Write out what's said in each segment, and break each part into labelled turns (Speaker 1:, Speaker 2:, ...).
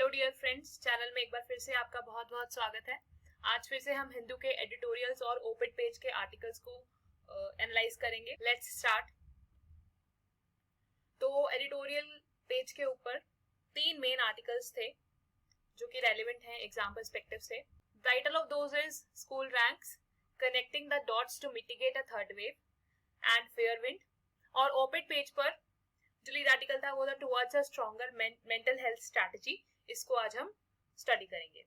Speaker 1: Hello dear friends, channel में एक बार फिर से आपका बहुत बहुत स्वागत है। आज फिर से हम हिंदू के एडिटोरियल्स और ओपिट पेज के आर्टिकल्स को एनालाइज करेंगे। Let's start. तो एडिटोरियल पेज के ऊपर 3 मेन आर्टिकल्स थे जो कि रेलेवेंट हैं एग्जाम पर्सपेक्टिव से। Title of those is school ranks, connecting the dots to mitigate a third wave and fair wind. और ओपिट पेज पर जो लीड आर्टिकल था वो था towards a stronger mental health strategy. इसको आज हम स्टडी करेंगे।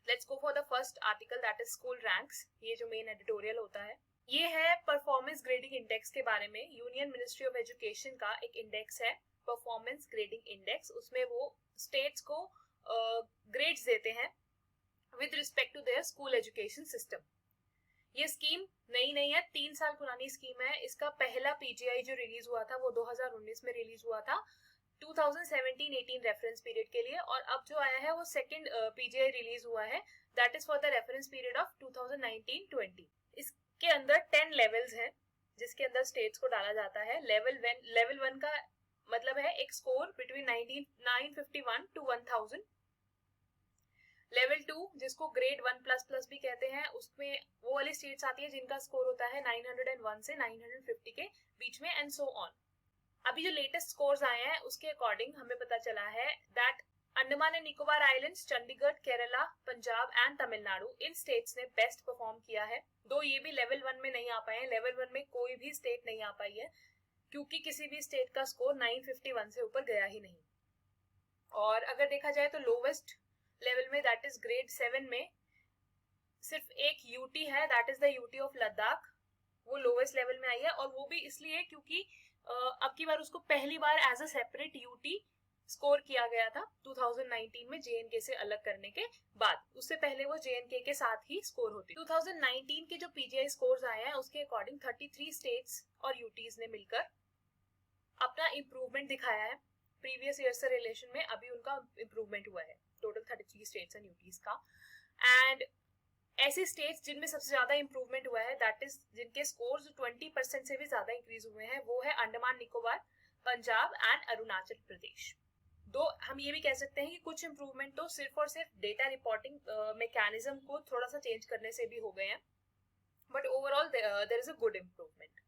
Speaker 1: Let's go for the first article, that is school ranks. ये जो मेन एडिटोरियल होता है ये है परफॉर्मेंस ग्रेडिंग इंडेक्स के बारे में। यूनियन मिनिस्ट्री ऑफ एजुकेशन का एक इंडेक्स है, परफॉर्मेंस ग्रेडिंग इंडेक्स। उसमें वो स्टेट्स को ग्रेड्स देते हैं with respect to their school education system. ये स्कीम नई नहीं है, 3 साल पुरानी स्कीम है। इसका पहला पीजीआई जो रिलीज हुआ था वो 2019 में रिलीज हुआ था 2017-18 रेफरेंस पीरियड के लिए, और अब जो आया है वो सेकंड पीजीआई रिलीज हुआ है, that is for the reference period of 2019-20। इसके अंदर 10 लेवल्स हैं जिसके अंदर स्टेट्स को डाला जाता है। लेवल 1 का मतलब है एक स्कोर बिटवीन 951 टू 1000। लेवल 2 जिसको ग्रेड 1++ भी कहते हैं, उसमें वो वाली स्टेट्स आती है जिनका स्कोर होता है 901 से 950 के बीच में, एंड सो ऑन। अभी जो लेटेस्ट स्कोर्स आए हैं उसके अकॉर्डिंग हमें पता चला है that Andaman and Nicobar islands, Chandigarh, Kerala, Punjab and Tamil Nadu, in states ने बेस्ट परफॉर्म किया है। दो ये भी लेवल 1 में नहीं आ पाए हैं। लेवल 1 में कोई भी स्टेट नहीं आ पाई है क्योंकि किसी भी स्टेट का स्कोर 951 से ऊपर गया ही नहीं। और अगर देखा जाए तो लोवेस्ट लेवल में दैट इज ग्रेड 7 में सिर्फ एक यूटी है, that is the UT of Ladakh. वो लोवेस्ट लेवल में आई है, और वो भी इसलिए क्योंकि अब की बार उसको पहली बार as a separate UT score किया गया था 2019 में जेएनके से अलग करने के बाद। उससे पहले वो जेएनके के साथ ही स्कोर होती। 2019 के जो पीजीआई स्कोर्स आए हैं उसके अकॉर्डिंग 33 स्टेट्स और यूटीज ने मिलकर अपना इंप्रूवमेंट दिखाया है। प्रीवियस ईयर से रिलेशन में अभी उनका इंप्रूवमेंट हुआ है, टोटल 33 स्टेट्स एंड यूटीज का। एंड ऐसे स्टेट्स जिनमें सबसे ज्यादा इंप्रूवमेंट हुआ है, दैट इज जिनके स्कोर्स 20% से भी ज्यादा इंक्रीज हुए हैं, वो है अंडमान निकोबार, पंजाब एंड अरुणाचल प्रदेश। दो हम ये भी कह सकते हैं कि कुछ इंप्रूवमेंट तो सिर्फ और सिर्फ डेटा रिपोर्टिंग मैकेनिज्म को थोड़ा सा चेंज करने से भी हो गए हैं, but overall there is a good improvement.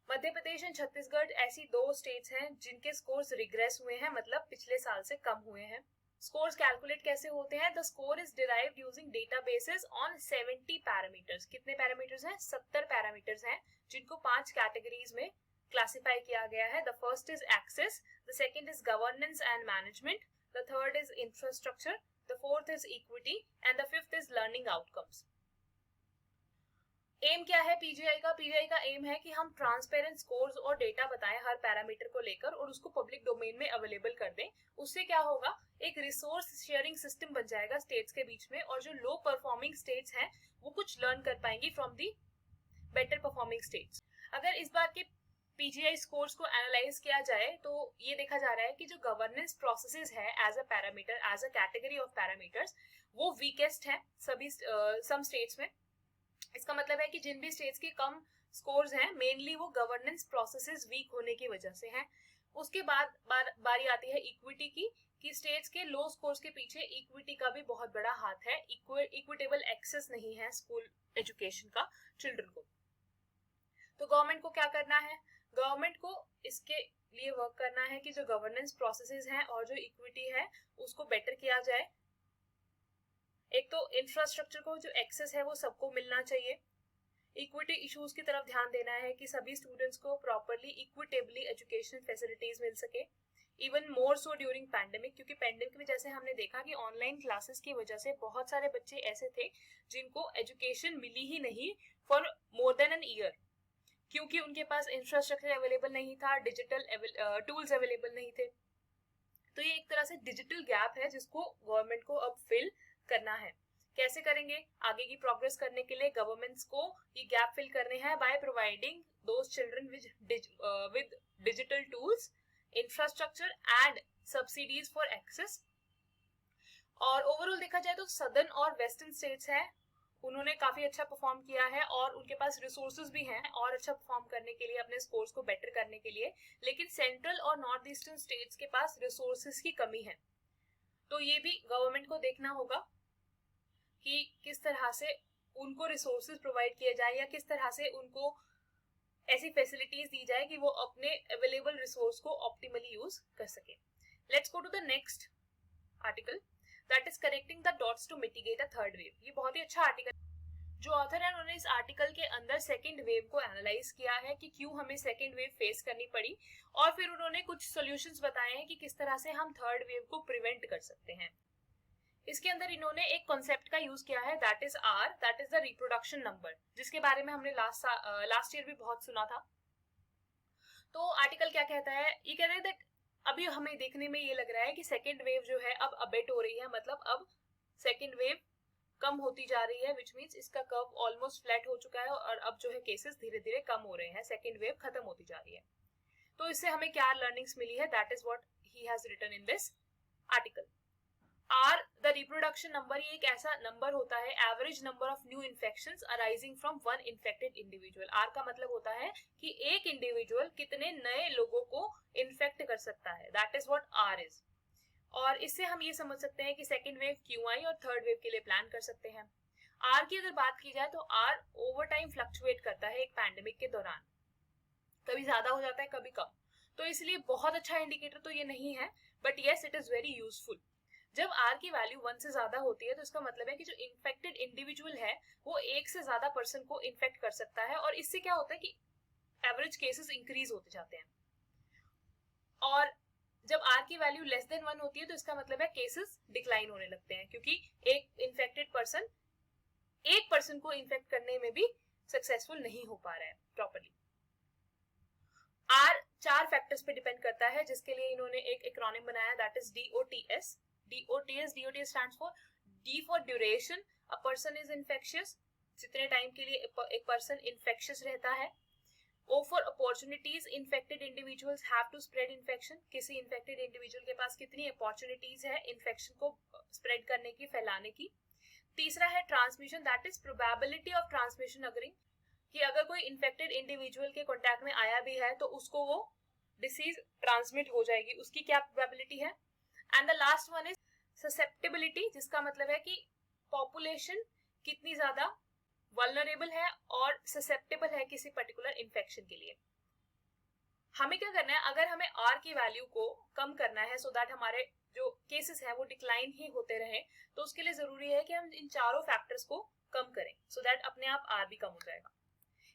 Speaker 1: Madhya Pradesh and Chhattisgarh ऐसी 2 स्टेट्स हैं जिनके स्कोर्स रिग्रेस हुए हैं, मतलब पिछले साल से कम हुए हैं। स्कोर्स कैलकुलेट कैसे होते हैं? The score is derived using databases on 70 parameters. कितने पैरामीटर्स हैं? 70 पैरामीटर्स हैं जिनको 5 कैटेगरीज में क्लासिफाई किया गया है। The first is access, the second is governance and management, the third is infrastructure, the fourth is equity and the fifth is learning outcomes. एम क्या है पीजीआई का? पीजीआई का एम है कि हम ट्रांसपेरेंट स्कोर्स और डेटा बताएं हर पैरामीटर को लेकर और उसको पब्लिक डोमेन में अवेलेबल कर दें। उससे क्या होगा, एक रिसोर्स शेयरिंग सिस्टम बन जाएगा स्टेट्स के बीच में, और जो लो परफॉर्मिंग स्टेट्स हैं वो कुछ लर्न कर पाएंगी from the better performing states. अगर इस बार के पीजीआई स्कोर्स को एनालाइज किया जाए तो ये देखा जा रहा है कि जो गवर्नेंस प्रोसेसेस है as a parameter, as a category of parameters, वो वीकेस्ट है सभी सम स्टेट्स में। इसका मतलब है कि जिन भी स्टेट्स के कम स्कोर्स हैं, मेनली वो गवर्नेंस प्रोसेसेस वीक होने की वजह से हैं। उसके बाद बारी आती है इक्विटी की, कि स्टेट्स के लो स्कोर्स के पीछे इक्विटी का भी बहुत बड़ा हाथ है। इक्विटेबल एक्सेस नहीं है स्कूल एजुकेशन का चिल्ड्रन को। तो गवर्नमेंट को क्या करना है? गवर्नमेंट को इसके लिए वर्क करना है कि जो गवर्नेंस प्रोसेसेस हैं और जो इक्विटी है उसको बेटर किया जाए। एक तो इंफ्रास्ट्रक्चर को जो एक्सेस है वो सबको मिलना चाहिए। इक्विटी इश्यूज की तरफ ध्यान देना है कि सभी स्टूडेंट्स को प्रॉपरली इक्विटेबली एजुकेशन फैसिलिटीज मिल सके, even more so during pandemic, क्योंकि पैंडेमिक में जैसे हमने देखा कि ऑनलाइन क्लासेस की वजह से बहुत सारे बच्चे ऐसे थे जिनको एजुकेशन मिली ही नहीं for more than an year, क्योंकि उनके पास इंफ्रास्ट्रक्चर अवेलेबल नहीं था, डिजिटल टूल्स अवेलेबल नहीं थे। तो ये एक तरह से डिजिटल गैप है जिसको गवर्नमेंट को अब फिल करना है। कैसे करेंगे? आगे की प्रोग्रेस करने के लिए गवर्नमेंट्स को ये गैप फिल करने हैं by providing those children with digital tools, infrastructure and subsidies for access. और ओवरऑल देखा जाए तो सदर्न और वेस्टर्न स्टेट्स हैं, उन्होंने काफी अच्छा परफॉर्म किया है और उनके पास रिसोर्सेज भी हैं और अच्छा परफॉर्म करने के लिए, अपने स्कोर्स को बेटर करने के लिए। लेकिन सेंट्रल और नॉर्थ ईस्टर्न स्टेट्स के पास रिसोर्सेज की कमी है। तो ये भी गवर्नमेंट को देखना होगा कि किस तरह से उनको रिसोर्सेज प्रोवाइड किया जाए या किस तरह से उनको ऐसी फैसिलिटीज दी जाए कि वो अपने अवेलेबल रिसोर्स को ऑप्टिमली यूज कर सके. Let's go to the next article, that is connecting the dots to mitigate a third wave. ये बहुत ही अच्छा आर्टिकल. जो ऑथर है उन्होंने इस आर्टिकल के अंदर सेकेंड वेव को एनालाइज किया है कि क्यों हमें सेकेंड वेव फेस करनी पड़ी, और फिर उन्होंने कुछ सॉल्यूशंस बताए हैं कि किस तरह से हम थर्ड वेव को प्रिवेंट कर सकते हैं. इसके अंदर इन्होंने एक कॉन्सेप्ट का यूज किया है, that is R, that is the reproduction number, जिसके बारे में हमने लास्ट ईयर भी बहुत सुना था. तो आर्टिकल क्या कहता है, ये कह रहे हैं दैट अभी हमें देखने में ये लग रहा है कि सेकेंड वेव जो है अब अबेट हो रही है, मतलब अब सेकेंड वेव कम होती जा रही है, विच मीन्स इसका कर्व ऑलमोस्ट फ्लैट हो चुका है और अब जो है केसेस धीरे धीरे कम हो रहे हैं, सेकेंड वेव खत्म होती जा रही है. तो इससे हमें क्या लर्निंग्स मिली है, that is what he has written in this article. R the reproduction number, ये एक ऐसा नंबर होता है, average number of new infections arising from one infected individual. R का मतलब होता है कि एक इंडिविजुअल कितने नए लोगों को इन्फेक्ट कर सकता है, that is what R is. और इससे हम ये समझ सकते हैं कि सेकेंड वेव क्यों आई और थर्ड वेव के लिए प्लान कर सकते हैं. आर की अगर बात की जाए तो आर ओवर टाइम फ्लक्चुएट करता है एक पैंडेमिक के दौरान, कभी ज्यादा हो जाता है कभी कम. तो इसलिए बहुत अच्छा इंडिकेटर तो ये नहीं है, but yes it is very useful. जब आर की वैल्यू 1 से ज्यादा होती है तो इसका मतलब है कि जो इन्फेक्टेड इंडिविजुअल है वो एक से ज्यादा पर्सन को इन्फेक्ट कर सकता है, और इससे क्या होता है कि एवरेज केसेस इंक्रीज होते जाते हैं. और जब आर की वैल्यू लेस देन 1 होती है तो इसका मतलब है केसेस डिक्लाइन होने लगते हैं, क्योंकि एक इन्फेक्टेड पर्सन एक पर्सन को इन्फेक्ट करने में भी सक्सेसफुल नहीं हो पा रहा है प्रॉपरली. आर 4 फैक्टर्स पे डिपेंड करता है, जिसके लिए इन्होंने एक एक्रोनिम बनाया, that is DOTS. DOTS stands for D for duration, a person is infectious, जितने टाइम के लिए एक पर्सन इन्फेक्शियस रहता है. O for opportunities, infected individuals have to spread infection, किसी इन्फेक्टेड इंडिविजुअल के पास कितनी अपॉर्चुनिटीज है इन्फेक्शन को स्प्रेड करने की, फैलाने की. तीसरा है transmission, that is probability of transmission occurring, कि अगर कोई इन्फेक्टेड इंडिविजुअल के कॉन्टैक्ट में आया भी है तो उसको वो डिसीज ट्रांसमिट हो जाएगी, उसकी क्या प्रोबेबिलिटी है. And the last one is susceptibility, जिसका मतलब है कि पॉपुलेशन कितनी ज्यादा वल्नरेबल है और ससेप्टेबल है किसी पर्टिकुलर इन्फेक्शन के लिए. हमें क्या करना है, अगर हमें आर की वैल्यू को कम करना है सो दैट हमारे जो केसेस है वो डिक्लाइन ही होते रहे, तो उसके लिए जरूरी है कि हम इन चारों फैक्टर्स को कम करें सो दैट अपने आप आर भी कम हो जाएगा.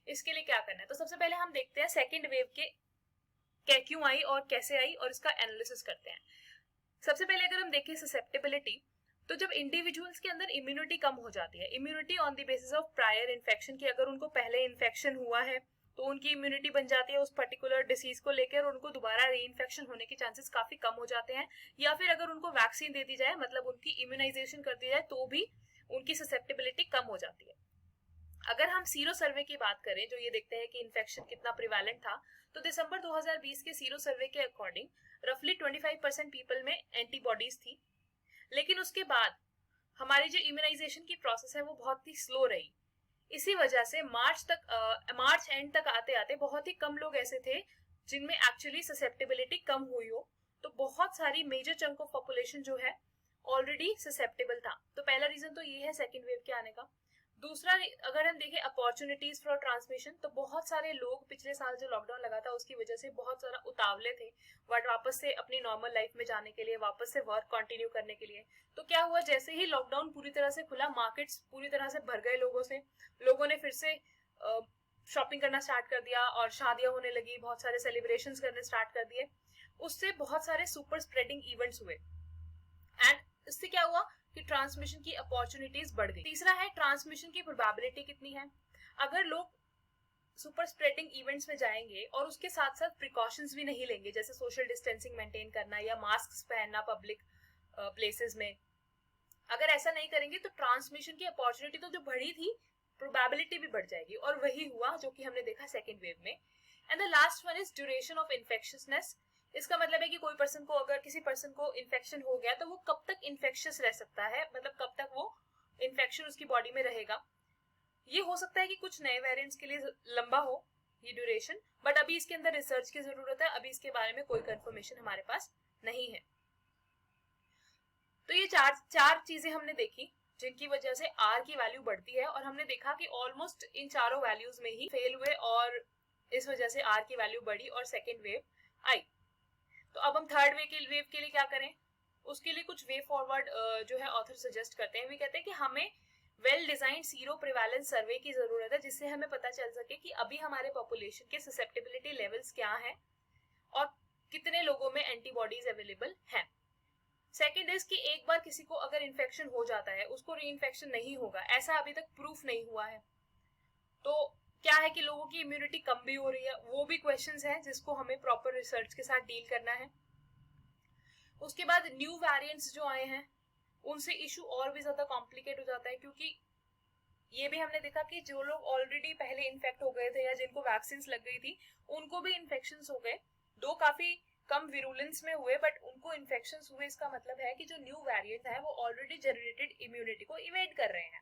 Speaker 1: इसके लिए क्या करना है, तो सबसे पहले हम देखते हैं सेकेंड वेव के क्यों आई और कैसे आई और इसका एनालिसिस करते हैं. सबसे पहले अगर हम देखें ससेप्टेबिलिटी, तो जब इंडिविजुअल्स के अंदर इम्यूनिटी कम हो जाती है, immunity on the basis of prior infection, की अगर उनको पहले इन्फेक्शन हुआ है तो उनकी इम्यूनिटी बन जाती है उस पर्टिकुलर डिसीज को लेकर, और उनको दोबारा री इन्फेक्शन होने के चांसेस काफी कम हो जाते हैं. या फिर अगर उनको वैक्सीन दे दी जाए, मतलब उनकी इम्यूनाइजेशन कर दी जाए, तो भी उनकी ससेप्टेबिलिटी कम हो जाती है. अगर हम सीरो सर्वे की बात करें, जो ये देखते हैं कि इन्फेक्शन कितना प्रिवेलेंट था, तो दिसंबर 2020 के सीरो सर्वे के अकॉर्डिंग रफली 25% पीपल में एंटीबॉडीज थी. लेकिन उसके बाद हमारी जो इम्यूनाइजेशन की प्रोसेस है वो बहुत ही स्लो रही. इसी वजह से मार्च एंड तक आते आते बहुत ही कम लोग ऐसे थे जिनमें एक्चुअली ससेप्टेबिलिटी कम हुई हो. तो बहुत सारी मेजर चंक ऑफ पॉपुलेशन जो है ऑलरेडी ससेप्टेबल था. तो पहला रीजन तो ये है सेकेंड वेव के आने का. दूसरा, अगर हम देखें अपॉर्चुनिटीज फॉर ट्रांसमिशन, तो बहुत सारे लोग पिछले साल जो लॉकडाउन लगा था उसकी वजह से बहुत सारा उतावले थे बट वापस से अपनी नॉर्मल लाइफ में जाने के लिए, वापस से वर्क कंटिन्यू करने के लिए. तो क्या हुआ, जैसे ही लॉकडाउन पूरी तरह से खुला, मार्केट्स पूरी तरह से भर गए लोगों से, लोगों ने फिर से शॉपिंग करना स्टार्ट कर दिया और शादियां होने लगी, बहुत सारे सेलिब्रेशंस करने स्टार्ट कर दिए. उससे बहुत सारे सुपर स्प्रेडिंग इवेंट्स हुए एंड इससे क्या हुआ कि ट्रांसमिशन की अपॉर्चुनिटीज बढ़ गई. तीसरा है ट्रांसमिशन की प्रोबेबिलिटी कितनी है. अगर लोग सुपर स्प्रेडिंग इवेंट्स में जाएंगे और उसके साथ साथ प्रिकॉशंस भी नहीं लेंगे, जैसे सोशल डिस्टेंसिंग मेंटेन करना या मास्क पहनना पब्लिक प्लेसेस में, अगर ऐसा नहीं करेंगे तो ट्रांसमिशन की अपॉर्चुनिटी तो जो बढ़ी थी, प्रोबेबिलिटी भी बढ़ जाएगी. और वही हुआ जो कि हमने देखा सेकेंड वेव में. And the last one is duration of infectiousness. इसका मतलब है कि कोई पर्सन को, अगर किसी पर्सन को इन्फेक्शन हो गया तो वो कब तक इन्फेक्शियस रह सकता है, मतलब कब तक वो इन्फेक्शन उसकी बॉडी में रहेगा. ये हो सकता है कि कुछ नए वेरिएंट्स के लिए लंबा हो ये ड्यूरेशन, बट अभी इसके अंदर रिसर्च की जरूरत है. अभी इसके बारे में कोई कंफर्मेशन हमारे पास नहीं है. तो ये चार चीजें हमने देखी जिनकी वजह से आर की वैल्यू बढ़ती है, और हमने देखा कि ऑलमोस्ट इन चारों वैल्यूज में ही फेल हुए और इस वजह से आर की वैल्यू बढ़ी और सेकेंड वेव आई। तो अब हम थर्ड वेव के लिए क्या करें, उसके लिए कुछ वे फॉरवर्ड जो है ऑथर सजेस्ट करते हैं। वे कहते हैं कि हमें वेल डिजाइन सीरो प्रिवेलेंस सर्वे की जरूरत है, जिससे हमें पता चल सके कि अभी हमारे पॉपुलेशन के ससेप्टेबिलिटी लेवल्स क्या हैं और कितने लोगों में एंटीबॉडीज अवेलेबल हैं। सेकेंड इज कि एक बार किसी को अगर इन्फेक्शन हो जाता है उसको री इन्फेक्शन नहीं होगा, ऐसा अभी तक प्रूफ नहीं हुआ है। तो क्या है कि लोगों की इम्यूनिटी कम भी हो रही है, वो भी क्वेश्चंस हैं जिसको हमें प्रॉपर रिसर्च के साथ डील करना है। उसके बाद न्यू वेरिएंट्स जो आए हैं उनसे इशू और भी ज्यादा कॉम्प्लिकेट हो जाता है, क्योंकि ये भी हमने देखा कि जो लोग ऑलरेडी पहले इन्फेक्ट हो गए थे या जिनको वैक्सीन लग गई थी उनको भी इन्फेक्शन हो गए, दो काफी कम विरुलेंस में हुए बट उनको इन्फेक्शन हुए। इसका मतलब है कि जो न्यू वेरिएंट है वो ऑलरेडी जनरेटेड इम्यूनिटी को इवेड कर रहे हैं।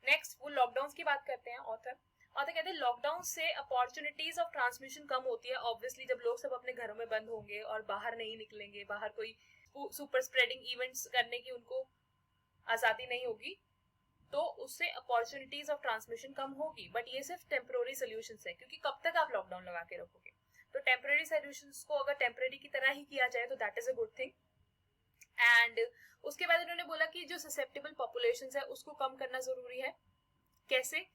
Speaker 1: नेक्स्ट वो लॉकडाउन की बात करते हैं ऑथर कहते हैं लॉकडाउन से अपॉर्चुनिटीज ऑफ ट्रांसमिशन कम होती है। ऑब्वियसली जब लोग सब अपने घरों में बंद होंगे और बाहर नहीं निकलेंगे, बाहर कोई सुपर स्प्रेडिंग इवेंट्स करने की उनको आजादी नहीं होगी, तो उससे अपॉर्चुनिटीज ऑफ ट्रांसमिशन कम होगी। बट ये सिर्फ टेम्पररी सोल्यूशन है, क्योंकि कब तक आप लॉकडाउन लगा के रखोगे। तो टेम्पररी सोल्यूशंस को अगर टेम्पररी की तरह ही किया जाए तो that is a good thing. And उसके बाद उन्होंने बोला कि जो ससेप्टेबल पॉपुलेशन है उसको कम करना जरूरी है। कैसे?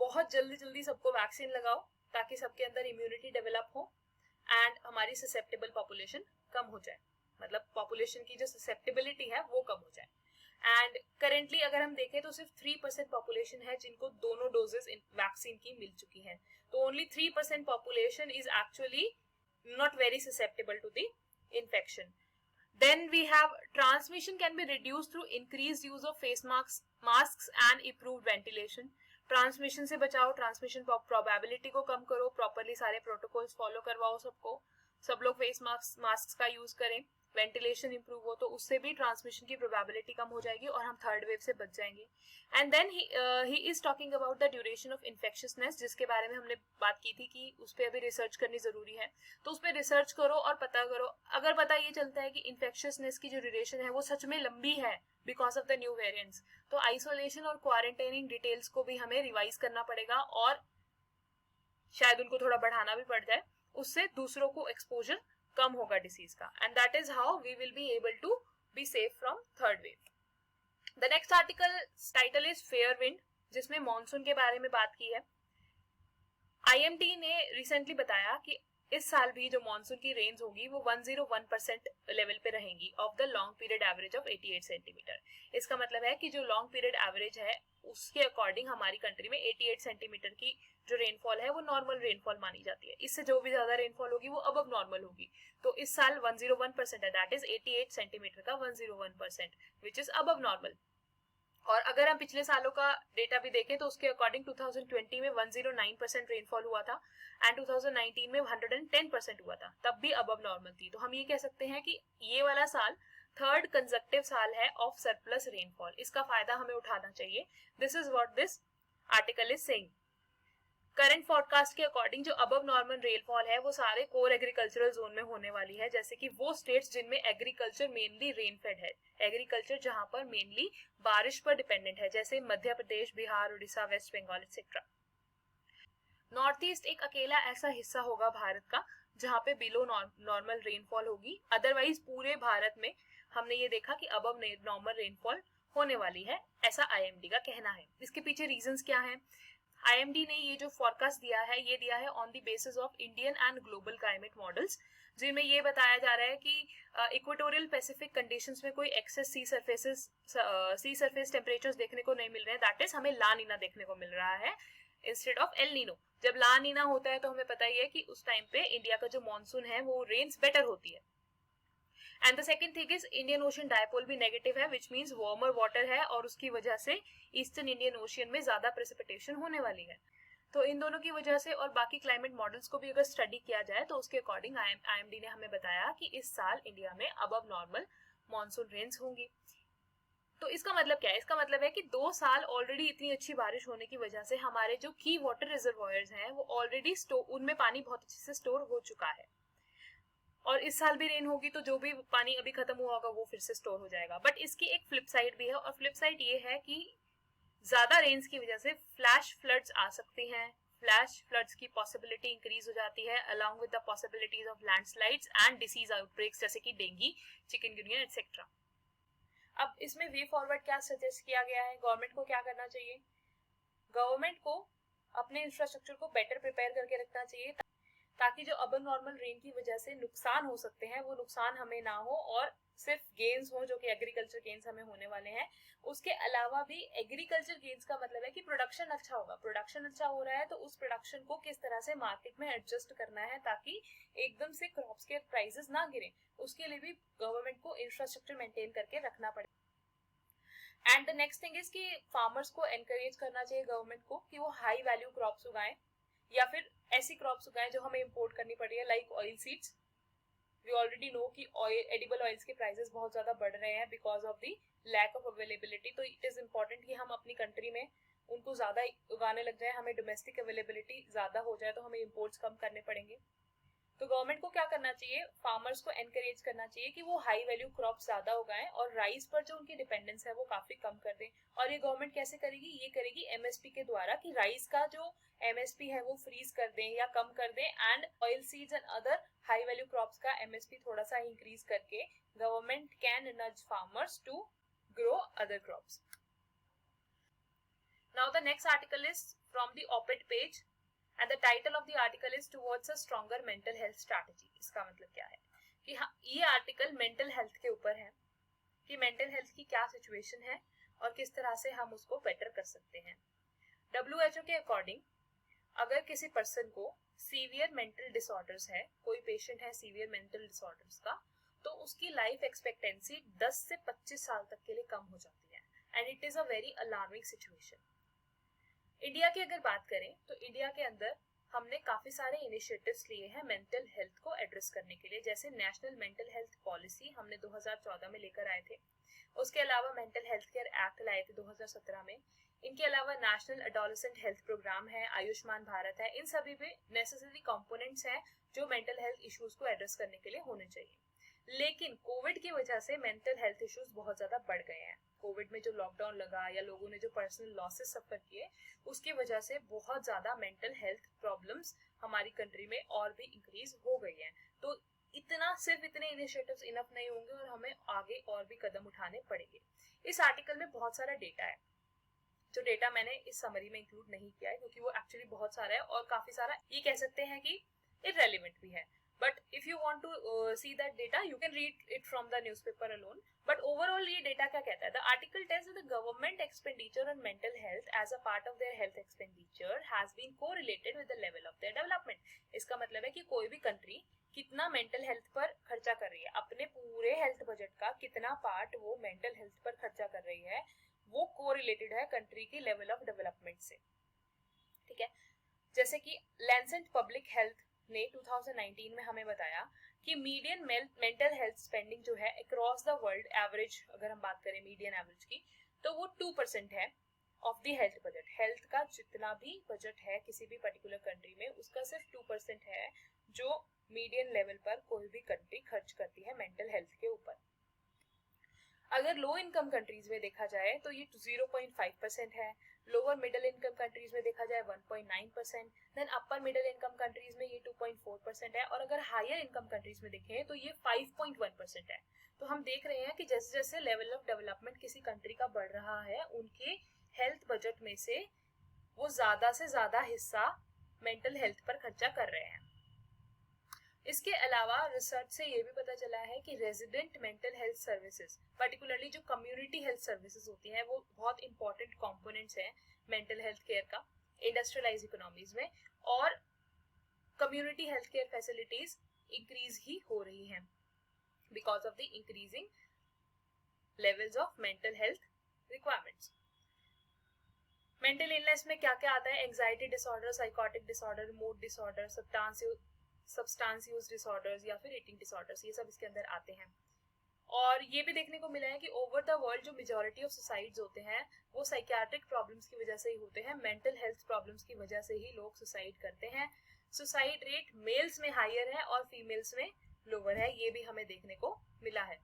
Speaker 1: बहुत जल्दी सबको वैक्सीन लगाओ ताकि सबके अंदर इम्यूनिटी डेवलप हो एंड हमारी ससेप्टेबल पॉपुलेशन कम हो जाए, मतलब पॉपुलेशन की जो ससेप्टेबिलिटी है वो कम हो जाए। एंड करेंटली अगर हम देखें तो सिर्फ 3% पॉपुलेशन है जिनको दोनों डोजेस वैक्सीन की मिल चुकी हैं। तो only 3% population is actually not very susceptible to the infection. Then we have transmission can be reduced through increased use of face masks and improved ventilation. Transmission से बचाओ, ट्रांसमिशन प्रोबेबिलिटी को कम करो, properly सारे protocols follow करवाओ सबको, सब लोग face mask का यूज करें, वेंटिलेशन इंप्रूव हो तो उससे भी ट्रांसमिशन की प्रोबेबिलिटी कम हो जाएगी और हम थर्ड वेव से बच जाएंगे। And then he is talking about the duration of infectiousness, जिसके बारे में हमने बात की थी कि उस पर अभी रिसर्च करनी जरूरी है। तो उस पर रिसर्च करो और पता करो। अगर पता ये चलता है कि इन्फेक्शियसनेस की जो ड्यूरेशन है वो सच में लंबी है because of the new variants, तो आइसोलेशन और क्वारंटाइनिंग डिटेल्स को भी हमें रिवाइज करना पड़ेगा और शायद उनको थोड़ा बढ़ाना भी पड़ जाए, उससे दूसरों को एक्सपोजर कम होगा डिसीज का। And that is how we will be able to be safe from third wave. The next article title is fair wind, जिसमें मॉनसून के बारे में बात की है। IMD ने रिसेंटली बताया कि इस साल भी जो मॉनसून की रेंज होगी वो 101% लेवल पे रहेंगी of the long period average of 88 centimetre. इसका मतलब है कि जो लॉन्ग पीरियड एवरेज है उसके अकॉर्डिंग हमारी कंट्री में 88 सेंटीमीटर की जो रेनफॉल है वो नॉर्मल रेनफॉल मानी जाती है। इससे जो भी ज्यादा रेनफॉल होगी वो अब नॉर्मल होगी। तो इस साल 101% है, दैट इज 88 सेंटीमीटर का 101%, विच इज अब नॉर्मल। और अगर हम पिछले सालों का डेटा भी देखें तो उसके अकॉर्डिंग 2020 में 109% रेनफॉल हुआ था एंड 2019 में 110% हुआ था, तब भी अब नॉर्मल थी। तो हम ये कह सकते हैं कि ये वाला साल थर्ड कंसेक्टिव साल है ऑफ सरप्लस रेनफॉल। इसका फायदा हमें उठाना चाहिए। This is what this article is saying. Current forecast के अकॉर्डिंग जो अबव नॉर्मल रेनफॉल है वो सारे कोर एग्रीकल्चरल जोन में होने वाली है, जैसे कि वो स्टेट्स जिनमें एग्रीकल्चर मेनली रेनफेड है, एग्रीकल्चर जहां पर मेनली बारिश पर डिपेंडेंट है, जैसे Madhya Pradesh, Bihar, Orissa, west Bengal etcetera. North east एक अकेला ऐसा हिस्सा होगा भारत का जहां पे बिलो नॉर्मल रेनफॉल होगी। अदरवाइज पूरे भारत में हमने ये देखा कि अबव नॉर्मल रेनफॉल होने वाली है, ऐसा IMD का कहना है। इसके पीछे रीजंस क्या है? IMD ने ये जो फोरकास्ट दिया है ये दिया है on the basis of Indian and global climate models, जिनमें ये बताया जा रहा है कि इक्वेटोरियल पैसिफिक कंडीशंस में कोई एक्सेस सी सरफेस टेम्परेचर्स देखने को नहीं मिल रहे हैं। दैट इज हमें ला नीना देखने को मिल रहा है इंस्टेड ऑफ एल नीनो। जब ला नीना होता है तो हमें पता ही है कि उस टाइम पे इंडिया का जो मॉनसून है वो रेन्स बेटर होती है। And the second thing is Indian ocean dipole भी नेगेटिव है, विच मीन्स वार्मर वाटर है और उसकी वजह से ईस्टर्न इंडियन ओशियन में ज्यादा प्रेसिपिटेशन होने वाली है। तो इन दोनों की वजह से और बाकी क्लाइमेट मॉडल्स को भी अगर स्टडी किया जाए तो उसके अकॉर्डिंग IMD ने हमें बताया कि इस साल इंडिया में अबव नॉर्मल मॉनसून रेन्स होंगी। तो इसका मतलब क्या है? इसका मतलब है कि 2 साल ऑलरेडी इतनी अच्छी बारिश होने की वजह से हमारे जो की वाटर रिजर्वॉयर्स हैं वो ऑलरेडी उनमें पानी बहुत अच्छे से स्टोर हो चुका है। और इस साल भी रेन होगी तो जो भी पानी अभी खत्म हुआ होगा वो फिर से स्टोर हो जाएगा। बट इसकी एक फ्लिप साइड भी है, और फ्लिप साइड ये है कि ज्यादा रेन्स की वजह से फ्लैश फ्लड्स आ सकती हैं। फ्लैश फ्लड्स की पॉसिबिलिटी इंक्रीज हो जाती है along with the possibilities of landslides and disease outbreaks जैसे कि डेंगू, चिकनगुनिया एटसेट्रा। अब इसमें वे फॉरवर्ड क्या सजेस्ट किया गया है, गवर्नमेंट को क्या करना चाहिए? गवर्नमेंट को अपने इंफ्रास्ट्रक्चर को बेटर प्रिपेयर करके रखना चाहिए ताकि जो अब नॉर्मल रेन की वजह से नुकसान हो सकते हैं वो नुकसान हमें ना हो और सिर्फ गेन्स हो, जो कि एग्रीकल्चर गेन्स हमें होने वाले हैं। उसके अलावा भी एग्रीकल्चर गेन्स का मतलब है कि प्रोडक्शन अच्छा होगा। प्रोडक्शन अच्छा हो रहा है तो उस प्रोडक्शन को किस तरह से मार्केट में एडजस्ट करना है ताकि एकदम से क्रॉप्स के प्राइसेस ना गिरे, उसके लिए भी गवर्नमेंट को इंफ्रास्ट्रक्चर मेंटेन करके रखना पड़ेगा। And the next thing is कि फार्मर्स को एनकरेज करना चाहिए गवर्नमेंट को कि वो हाई वैल्यू क्रॉप्स उगाएं या फिर ऐसी क्रॉप्स उगाएं जो हमें इंपोर्ट करनी पड़ रही है, like oil seeds. We already know कि एडिबल ऑयल्स के प्राइसेस बहुत ज्यादा बढ़ रहे हैं because of the lack of availability. तो इट इज इम्पोर्टेंट कि हम अपनी कंट्री में उनको ज्यादा उगाने लग जाए, हमें डोमेस्टिक अवेलेबिलिटी ज्यादा हो जाए तो हमें इंपोर्ट्स कम करने पड़ेंगे। तो गवर्नमेंट को क्या करना चाहिए, फार्मर्स को एनकरेज करना चाहिए कि वो हाई वैल्यू क्रॉप ज्यादा उगाएं और राइस पर जो उनकी डिपेंडेंस है वो काफी कम कर दें। और ये गवर्नमेंट कैसे करेगी, ये करेगी एमएसपी के द्वारा, कि राइस का जो एमएसपी है वो फ्रीज कर दें या कम कर दें, and oil seeds and other high value crops का एमएसपी थोड़ा सा इंक्रीज करके government can nudge farmers to grow other crops. Now the next article is from the op-ed page and the title of the article is towards a stronger mental health strategy। इसका मतलब क्या है कि हाँ, ये article mental health के ऊपर है कि मेंटल हेल्थ की क्या सिचुएशन है और किस तरह से हम उसको बेटर कर सकते हैं। WHO के अकॉर्डिंग अगर किसी पर्सन को सीवियर मेंटल डिसऑर्डर्स है, कोई पेशेंट है सीवियर मेंटल डिसऑर्डर्स का, तो उसकी लाइफ एक्सपेक्टेंसी 10 से 25 साल तक के लिए कम हो जाती है, and it is a very alarming situation. India की अगर बात करें तो इंडिया के अंदर हमने काफी सारे इनिशिएटिव्स लिए हैं मेंटल हेल्थ को एड्रेस करने के लिए, जैसे नेशनल मेंटल हेल्थ पॉलिसी हमने 2014 में लेकर आए थे। उसके अलावा मेंटल हेल्थ केयर एक्ट लाए थे 2017 में। इनके अलावा नेशनल एडोलेसेंट हेल्थ प्रोग्राम है, आयुष्मान भारत है। इन सभी पे नेसेसरी कंपोनेंट्स हैं जो मेंटल हेल्थ इश्यूज को एड्रेस करने के लिए होने चाहिए। लेकिन कोविड की वजह से मेंटल हेल्थ इश्यूज बहुत ज्यादा बढ़ गए हैं। कोविड में जो लॉकडाउन लगा या लोगों ने जो पर्सनल लॉसेस सफर किए, उसकी वजह से बहुत ज्यादा मेंटल हेल्थ प्रॉब्लम्स हमारी कंट्री में और भी इंक्रीज हो गई हैं। तो सिर्फ इतने इनिशिएटिव्स इनफ नहीं होंगे और हमें आगे और भी कदम उठाने पड़ेंगे। इस आर्टिकल में बहुत सारा डेटा है, जो डेटा मैंने इस समरी में इंक्लूड नहीं किया है क्योंकि वो एक्चुअली बहुत सारा है और काफी सारा ये कह सकते हैं कि इररेलेवेंट भी है। But if you want to see that data, you can read it from the newspaper alone. But overall ये data क्या कहता है? The article tells that the government expenditure on mental health as a part of their health expenditure has been correlated with the level of their development. इसका मतलब है कि कोई भी country कितना mental health पर खर्चा कर रही है, अपने पूरे health budget का कितना part वो mental health पर खर्चा कर रही है, वो correlated है country की level of development से। ठीक है, जैसे कि Lancet Public Health ने 2019 में हमें बताया कि मीडियन मेंटल हेल्थ स्पेंडिंग जो है अक्रॉस द वर्ल्ड एवरेज, अगर हम बात करें मीडियन एवरेज की, तो वो 2% है of the health budget. Health का जितना भी बजट है किसी भी पर्टिकुलर कंट्री में, उसका सिर्फ 2% है जो मीडियन लेवल पर कोई भी कंट्री खर्च करती है मेंटल हेल्थ के ऊपर। अगर लो इनकम कंट्रीज में देखा जाए तो ये 0.5% है, लोअर मिडिल इनकम कंट्रीज में देखा जाए 1.9%, then upper middle income countries में ये 2.4% है, और अगर हायर इनकम कंट्रीज में देखें तो ये 5.1% है। तो हम देख रहे हैं कि जैसे जैसे लेवल ऑफ डेवलपमेंट किसी कंट्री का बढ़ रहा है, उनके हेल्थ बजट में से वो ज्यादा से ज्यादा हिस्सा मेंटल हेल्थ पर खर्चा कर रहे हैं। इसके अलावा रिसर्च से ये भी पता चला है कि resident mental health services, particularly जो कम्युनिटी हेल्थ सर्विसेज होती हैं, वो बहुत इंपॉर्टेंट कंपोनेंट्स हैं मेंटल हेल्थ केयर का इंडस्ट्रियलाइज इकोनॉमीज में, और community health care facilities increase ही हो रही हैं because of the increasing levels of mental health requirements. Mental illness में क्या क्या आता है? Anxiety disorder, psychotic disorder, mood disorder, substance use disorders या फिर ईटिंग डिसऑर्डर्स, ये सब इसके अंदर आते हैं। और ये भी देखने को मिला है कि ओवर द वर्ल्ड जो मेजॉरिटी ऑफ सुसाइड्स होते हैं वो साइकियाट्रिक प्रॉब्लम्स की वजह से ही होते हैं, मेंटल हेल्थ प्रॉब्लम्स की वजह से ही लोग सुसाइड करते हैं। सुसाइड रेट मेल्स में हायर है और फीमेल्स में लोअर है, ये भी हमें देखने को मिला है।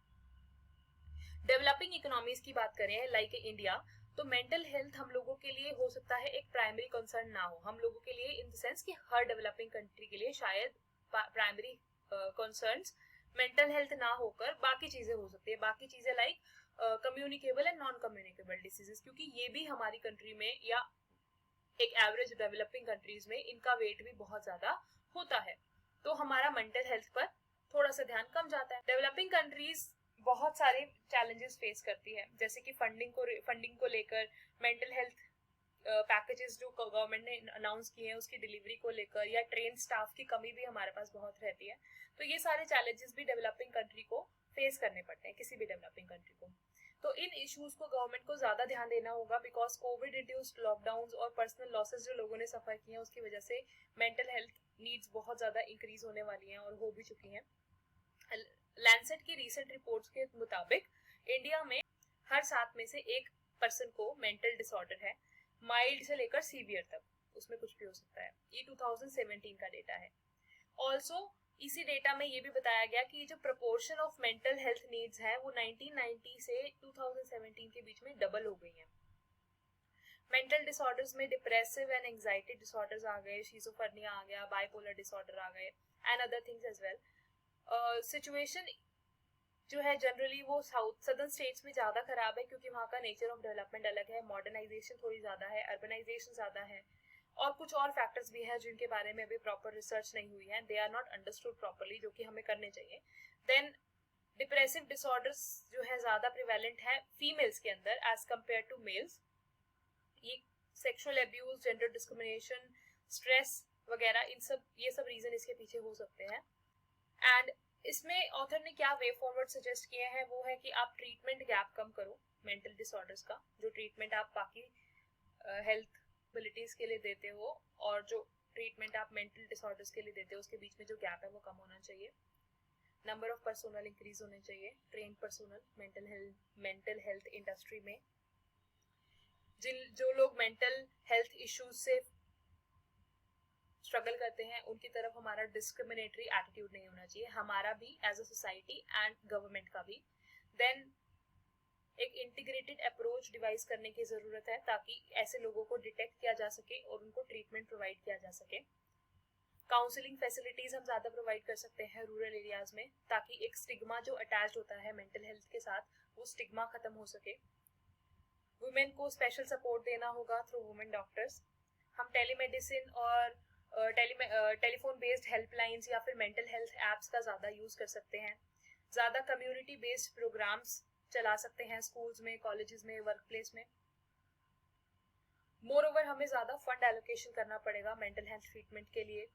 Speaker 1: डेवलपिंग इकोनॉमीज की बात करें लाइक इंडिया, तो मेंटल हेल्थ हम लोगों के लिए हो सकता है एक प्राइमरी कंसर्न ना हो हम लोगों के लिए, इन द सेंस कि हर डेवलपिंग कंट्री के लिए शायद प्राइमरी कंसर्न्स मेंटल हेल्थ ना होकर बाकी चीजें हो सकती है, बाकी चीजें like communicable and non communicable diseases, क्योंकि ये भी हमारी कंट्री में या एक एवरेज डेवलपिंग कंट्रीज में इनका वेट भी बहुत ज्यादा होता है, तो हमारा मेंटल हेल्थ पर थोड़ा सा ध्यान कम जाता है। डेवलपिंग कंट्रीज बहुत सारे चैलेंजेस फेस करती है, जैसे कि फंडिंग को लेकर, मेंटल हेल्थ पैकेजेस जो गवर्नमेंट ने अनाउंस किए हैं उसकी डिलीवरी को लेकर, या ट्रेन स्टाफ की कमी भी हमारे पास बहुत रहती है। तो ये सारे चैलेंजेस भी डेवलपिंग कंट्री को फेस करने पड़ते हैं, किसी भी डेवलपिंग कंट्री को। तो इन इश्यूज को गवर्नमेंट को ज्यादा ध्यान देना होगा, बिकॉज कोविड इंड्यूस्ड लॉकडाउन और पर्सनल लॉसेस जो लोगों ने सफर किए हैं उसकी वजह से मेंटल हेल्थ नीड्स बहुत ज्यादा इंक्रीज होने वाली हैं और हो भी चुकी हैं। लैंसेट की रीसेंट रिपोर्ट्स के मुताबिक इंडिया में हर 7 में से 1 पर्सन को मेंटल डिसऑर्डर है, माइल्ड से लेकर सीवियर तक, उसमें कुछ भी हो सकता है। ये 2017 का डेटा है। ऑल्सो इसी डेटा में ये भी बताया गया कि जो proportion of mental health needs है वो 1990 से 2017 के बीच में डबल हो गई है। मेंटल डिसऑर्डर्स में डिप्रेसिव एंड एंजाइटी डिसऑर्डर्स आ गए, शिज़ोफ्रेनिया आ गया, बाइपोलर डिसऑर्डर आ गए and other things as well. Situation जो है जनरली वो सदर्न स्टेट्स में ज्यादा खराब है, क्योंकि वहाँ का नेचर ऑफ डेवलपमेंट अलग है, मॉडर्नाइजेशन थोड़ी ज्यादा है, अर्बनाइजेशन ज्यादा है, और कुछ और फैक्टर्स भी हैं जिनके बारे में अभी प्रॉपर रिसर्च नहीं हुई है, they are not understood properly, जो कि हमें करने चाहिए। देन डिप्रेसिव डिसऑर्डर्स जो है ज्यादा प्रिवेलेंट है फीमेल्स के अंदर एज कम्पेयर टू मेल्स। ये sexual abuse, gender discrimination, stress वगैरह, ये सब रीजन इसके पीछे हो सकते हैं। एंड इसमें ऑथर ने क्या वे फॉरवर्ड सजेस्ट किए हैं वो है कि आप ट्रीटमेंट गैप कम करो मेंटल डिसऑर्डर्स का, जो ट्रीटमेंट आप बाकी हेल्थ एबिलिटीज के लिए देते हो और जो ट्रीटमेंट आप मेंटल डिसऑर्डर्स के लिए देते हो उसके बीच में जो गैप है वो कम होना चाहिए। नंबर ऑफ पर्सोनल इंक्रीज होने चाहिए, train personnel mental health industry में। जो लोग मेंटल हेल्थ इश्यूज से स्ट्रगल करते हैं उनकी तरफ हमारा डिस्क्रिमिनेटरी एटीट्यूड नहीं होना चाहिए, हमारा भी as a society and government का भी। देन एक इंटीग्रेटेड अप्रोच डिवाइस करने की जरूरत है ताकि ऐसे लोगों को डिटेक्ट किया जा सके और उनको ट्रीटमेंट प्रोवाइड किया जा सके। काउंसलिंग फैसिलिटीज हम ज्यादा प्रोवाइड कर सकते हैं रूरल एरियाज में, ताकि एक स्टिग्मा जो अटैच होता है मेंटल हेल्थ के साथ वो स्टिग्मा खत्म हो सके। वुमेन को स्पेशल सपोर्ट देना होगा थ्रू वुमेन डॉक्टर्स। हम टेलीमेडिसिन और टेलीफोन बेस्ड हेल्पलाइंस या फिर मेंटल हेल्थ एप्स का ज्यादा यूज कर सकते हैं। ज्यादा कम्युनिटी बेस्ड प्रोग्राम्स चला सकते हैं स्कूल्स में, कॉलेजेस में, वर्क प्लेस में। मोर ओवर हमें ज्यादा फंड एलोकेशन करना पड़ेगा मेंटल हेल्थ ट्रीटमेंट के लिए,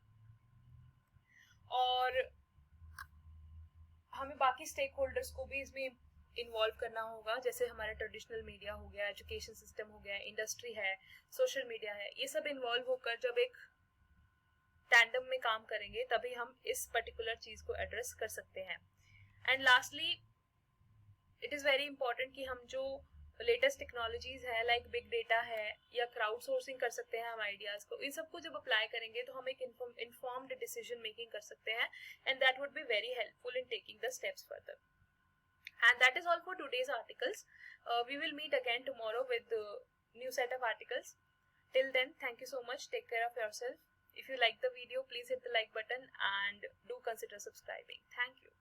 Speaker 1: और हमें बाकी स्टेक होल्डर्स को भी इसमें इन्वॉल्व करना होगा, जैसे हमारा ट्रेडिशनल मीडिया हो गया, एजुकेशन सिस्टम हो गया, इंडस्ट्री है, सोशल मीडिया है, ये सब इन्वॉल्व होकर जब एक टैंडम में काम करेंगे तभी हम इस पर्टिकुलर चीज को एड्रेस कर सकते हैं। And lastly it is very important कि हम जो लेटेस्ट टेक्नोलॉजीज है लाइक बिग डेटा है या क्राउड सोर्सिंग कर सकते हैं हम आइडियाज को, इन सबको जब अप्लाई करेंगे तो हम एक इन्फॉर्म्ड डिसीजन मेकिंग कर सकते हैं, and that would be very helpful in taking the steps further. And that is all for today's articles. We will meet again tomorrow with the new set of articles. Till then, thank you so much. Take care of yourself. If you like the video, please hit the like button and do consider subscribing. Thank you.